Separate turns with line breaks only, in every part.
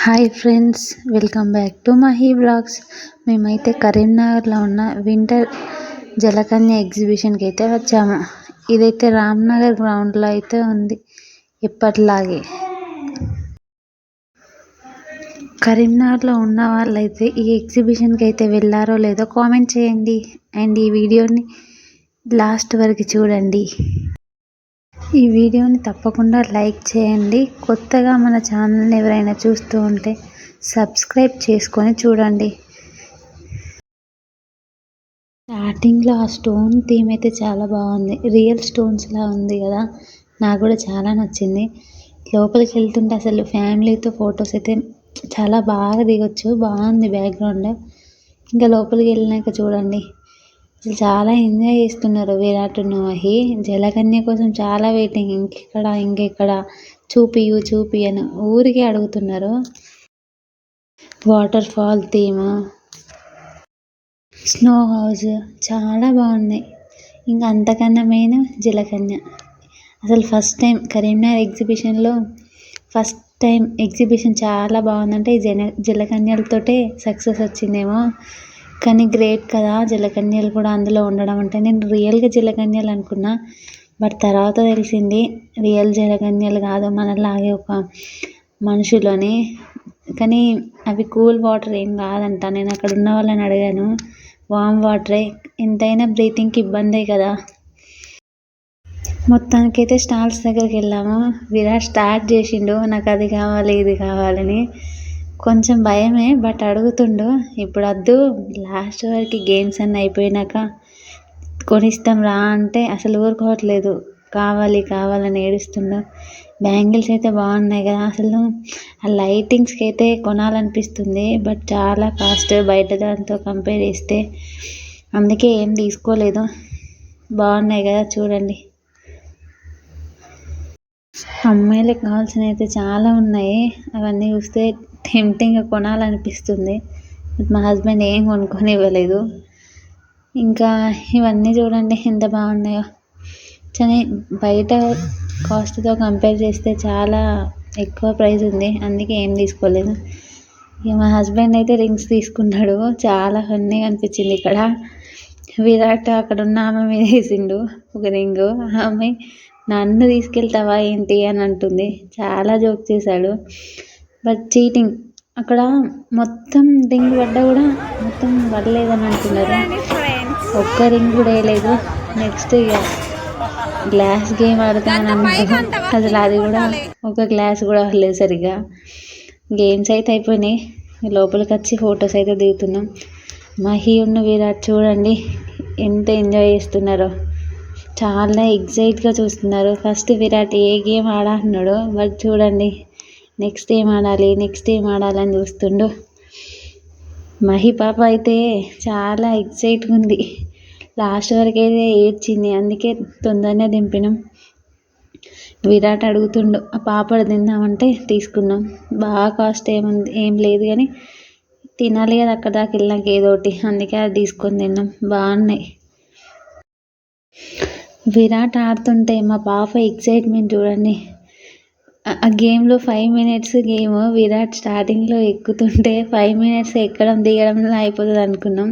Hi friends, welcome back to Mahi vlogs. మేమైతే కరీంనగర్లో ఉన్న వింటర్ జలకన్య ఎగ్జిబిషన్కి అయితే వచ్చాము. ఇదైతే రామ్నగర్ గ్రౌండ్లో అయితే ఉంది ఎప్పటిలాగే. కరీంనగర్లో ఉన్న వాళ్ళైతే ఈ ఎగ్జిబిషన్కి అయితే వెళ్ళారో లేదో కామెంట్ చేయండి. అండ్ ఈ వీడియోని లాస్ట్ వరకు చూడండి. ఈ వీడియోని తప్పకుండా లైక్ చేయండి. కొత్తగా మన ఛానల్ని ఎవరైనా చూస్తూ ఉంటే సబ్స్క్రైబ్ చేసుకొని చూడండి. స్టార్టింగ్లో ఆ స్టోన్ థీమ్ అయితే చాలా బాగుంది. రియల్ స్టోన్స్లా ఉంది కదా, నాకు కూడా చాలా నచ్చింది. లోపలికి వెళ్తుంటే అసలు ఫ్యామిలీతో ఫొటోస్ అయితే చాలా బాగా దిగొచ్చు. బాగుంది బ్యాక్గ్రౌండ్. ఇంకా లోపలికి వెళ్ళినాక చూడండి, అసలు చాలా ఎంజాయ్ చేస్తున్నారు విరాట్ మహి. జలకన్య కోసం చాలా వెయిటింగ్. ఇంకెక్కడ చూపి అని ఊరికే అడుగుతున్నారు. Water fall theme, snow house చాలా బాగున్నాయి. ఇంకా అంతకన్నా మెయిన్ జలకన్య. అసలు ఫస్ట్ టైం కరీంనగర్ ఎగ్జిబిషన్లో ఎగ్జిబిషన్ చాలా బాగుందంటే ఈ జలకన్యలతోటే సక్సెస్ వచ్చిందేమో. కానీ గ్రేట్ కదా జలకన్యలు కూడా అందులో ఉండడం. అంటే నేను రియల్గా జలకన్యలు అనుకున్నా, బట్ తర్వాత తెలిసింది రియల్ జలకన్యలు కాదు, మనలాగే ఒక మనుషులని. కానీ అవి కూల్ వాటర్ ఏం కాదంట. నేను అక్కడ ఉన్న వాళ్ళని అడిగాను, వామ్ వాటరే. ఎంతైనా బ్రీతింగ్కి ఇబ్బందే కదా. మొత్తానికైతే స్టాల్స్ దగ్గరికి వెళ్ళాము. విరాట్ స్టార్ట్ చేసిండు, నాకు అది కావాలి ఇది కావాలని. కొంచెం భయమే, బట్ అడుగుతుండు. ఇప్పుడు వద్దు, లాస్ట్ వరకు గేమ్స్ అన్నీ అయిపోయినాక కొనిస్తాం రా అంటే అసలు ఊరుకోవట్లేదు. కావాలని ఏడుస్తుండు. బ్యాంగిల్స్ అయితే బాగున్నాయి కదా, అసలు ఆ లైటింగ్స్కి అయితే కొనాలనిపిస్తుంది, బట్ చాలా కాస్ట్ బయట దాంతో కంపేర్ చేస్తే. అందుకే ఏం తీసుకోలేదు. బాగున్నాయి కదా చూడండి. అమ్మాయిలకు కావాల్సినవి అయితే చాలా ఉన్నాయి. అవన్నీ చూస్తే టెంప్టింగ్గా కొనాలనిపిస్తుంది. మా హస్బెండ్ ఏం కొనుక్కొని ఇవ్వలేదు. ఇంకా ఇవన్నీ చూడండి ఎంత బాగున్నాయో. కానీ బయట కాస్ట్తో కంపేర్ చేస్తే చాలా ఎక్కువ ప్రైస్ ఉంది, అందుకే ఏం తీసుకోలేదు. ఇక మా హస్బెండ్ అయితే రింగ్స్ తీసుకున్నాడు. చాలా ఫన్నీగా అనిపించింది. ఇక్కడ విరాట్ అక్కడ ఉన్న ఆమె మీద వేసిండు ఒక రింగు. ఆమె నన్ను తీసుకెళ్తావా ఏంటి అని అంటుంది. చాలా జోక్ చేశాడు, బట్ చీటింగ్. అక్కడ మొత్తం రింగ్ పడ్డా కూడా మొత్తం పడలేదని అంటున్నారు. ఒక్క రింగ్ కూడా వేయలేదు. నెక్స్ట్ ఇక గ్లాస్ గేమ్ ఆడుతామని అంటారు, అసలు అది కూడా ఒక గ్లాస్ కూడా పడలేదు సరిగ్గా. గేమ్స్ అయితే అయిపోయినాయి. లోపలికి వచ్చి ఫొటోస్ అయితే దిగుతున్నాం. మహి ఉన్న విరాట్ చూడండి ఎంత ఎంజాయ్ చేస్తున్నారో. చాలా ఎగ్జైట్గా చూస్తున్నారు. ఫస్ట్ విరాట్ ఏ గేమ్ ఆడాలన్నాడు, బట్ చూడండి నెక్స్ట్ ఏం ఆడాలని చూస్తుండు. మహి పాప అయితే చాలా ఎగ్జైట్గా ఉంది. లాస్ట్ వరకు అయితే ఏడ్చింది, అందుకే తొందరనే దింపినాం. విరాట్ అడుగుతుండు ఆ పాపడు తిందామంటే తీసుకున్నాం. బాగా కాస్ట్ ఏం లేదు, కానీ తినాలి కదా అక్కడ దాకా వెళ్ళాక ఏదో ఒకటి, అందుకే అది తీసుకొని తిన్నాం. బాగున్నాయి. విరాట్ ఆడుతుంటే మా పాప ఎగ్జైట్మెంట్ చూడండి. ఆ గేమ్లో 5 minutes గేమ్. విరాట్ స్టార్టింగ్లో ఎక్కుతుంటే 5 minutes ఎక్కడం దిగడంలో అయిపోతుంది అనుకున్నాం,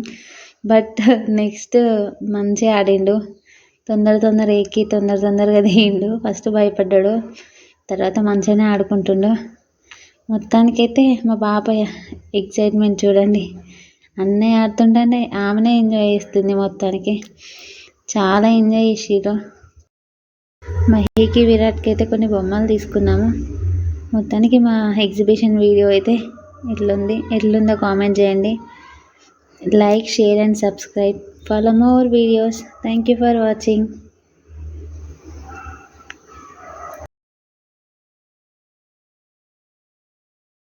బట్ నెక్స్ట్ మంచిగా ఆడిండు. తొందర ఎక్కి తొందరగా దిగిండు. ఫస్ట్ భయపడ్డాడు, తర్వాత మంచిగానే ఆడుకుంటుండు. మొత్తానికైతే మా పాప ఎగ్జైట్మెంట్ చూడండి. అన్నయ్య ఆడుతుంటే ఆమెనే ఎంజాయ్ చేస్తుంది. మొత్తానికి చాలా ఎంజాయ్ చేసిర్రు. మహికి విరాట్కి అయితే కొన్ని బొమ్మలు తీసుకున్నాము. మొత్తానికి మా ఎగ్జిబిషన్ వీడియో అయితే ఎట్లుందో కామెంట్ చేయండి. Like, share and subscribe. Follow more videos. Thank you for watching.